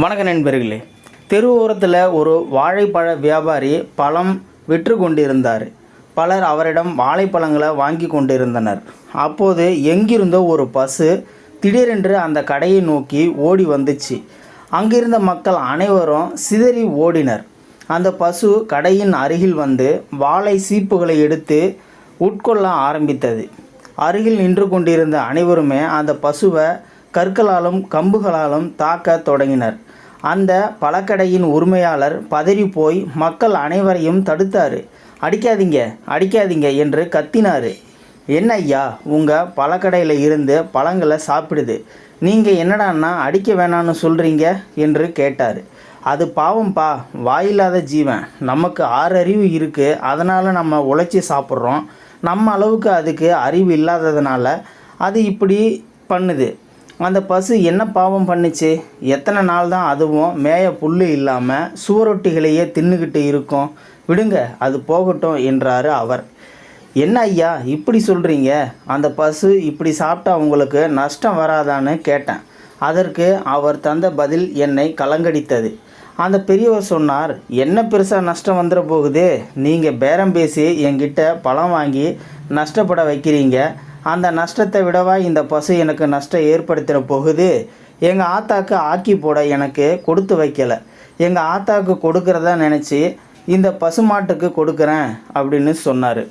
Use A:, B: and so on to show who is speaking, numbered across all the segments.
A: வணக்க நண்பர்களே, தெரு ஓரத்தில் ஒரு வாழைப்பழ வியாபாரி பழம் விற்று கொண்டிருந்தார். பலர் அவரிடம் வாழைப்பழங்களை வாங்கி கொண்டிருந்தனர். அப்போது எங்கிருந்தோ ஒரு பசு திடீரென்று அந்த கடையை நோக்கி ஓடி வந்துச்சு. அங்கிருந்த மக்கள் அனைவரும் சிதறி ஓடினர். அந்த பசு கடையின் அருகில் வந்து வாழை சீப்புகளை எடுத்து உட்கொள்ள ஆரம்பித்தது. அருகில் நின்று கொண்டிருந்த அனைவருமே அந்த பசுவை கற்களாலும் கம்புகளாலும் தாக்க தொடங்கினர். அந்த பழக்கடையின் உரிமையாளர் பதறி போய் மக்கள் அனைவரையும் தடுத்தார். அடிக்காதீங்க அடிக்காதீங்க என்று கத்தினார். என்ன ஐயா, உங்கள் பழக்கடையில் இருந்து பழங்களை சாப்பிடுது, நீங்கள் என்னடான்னா அடிக்க வேணான்னு சொல்கிறீங்க என்று கேட்டார். அது பாவம்பா, வாயில்லாத ஜீவன், நமக்கு 6 அறிவு இருக்குது, அதனால் நம்ம உழைச்சி சாப்பிட்றோம். நம்ம அளவுக்கு அதுக்கு அறிவு இல்லாததுனால அது இப்படி பண்ணுது. அந்த பசு என்ன பாவம் பண்ணுச்சு? எத்தனை நாள் தான் அதுவும் மேய புல் இல்லாமல் சுவரொட்டிகளையே தின்னுக்கிட்டு இருக்கும்? விடுங்க, அது போகட்டும் என்றார் அவர். என்ன ஐயா இப்படி சொல்கிறீங்க? அந்த பசு இப்படி சாப்பிட்டா உங்களுக்கு நஷ்டம் வராதான்னு கேட்டேன். அதற்கு அவர் தந்த பதில் என்னை கலங்கடித்தது. அந்த பெரியவர் சொன்னார், என்ன பெருசாக நஷ்டம் வந்துட போகுது? நீங்கள் பேரம் பேசி என்கிட்ட பழம் வாங்கி நஷ்டப்பட வைக்கிறீங்க. அந்த நஷ்டத்தை விடவா இந்த பசு எனக்கு நஷ்டம் ஏற்படுத்திட போகுது? எங்கள் ஆத்தாக்கு ஆக்கி போட எனக்கு கொடுத்து வைக்கலை. எங்கள் ஆத்தாக்கு கொடுக்குறதா நினச்சி இந்த பசுமாட்டுக்கு கொடுக்குறேன் அப்படின்னு சொன்னார்.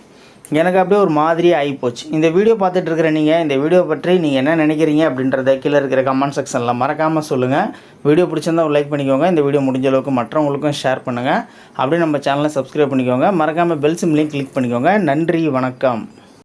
A: எனக்கு அப்படியே ஒரு மாதிரி ஆகிப்போச்சு. இந்த வீடியோ பார்த்துட்டு இருக்கிற நீங்கள் இந்த வீடியோ பற்றி நீங்கள் என்ன நினைக்கிறீங்க அப்படின்றத கீழே இருக்கிற கமெண்ட் செக்ஷனில் மறக்காமல் சொல்லுங்கள். வீடியோ பிடிச்சிருந்தா ஒரு லைக் பண்ணிக்கோங்க. இந்த வீடியோ முடிஞ்ச அளவுக்கு மற்றவங்களுக்கும் ஷேர் பண்ணுங்கள். அப்படியே நம்ம சேனலை சப்ஸ்கிரைப் பண்ணிக்கோங்க. மறக்காமல் பெல் சிம்லையும் கிளிக் பண்ணிக்கோங்க. நன்றி, வணக்கம்.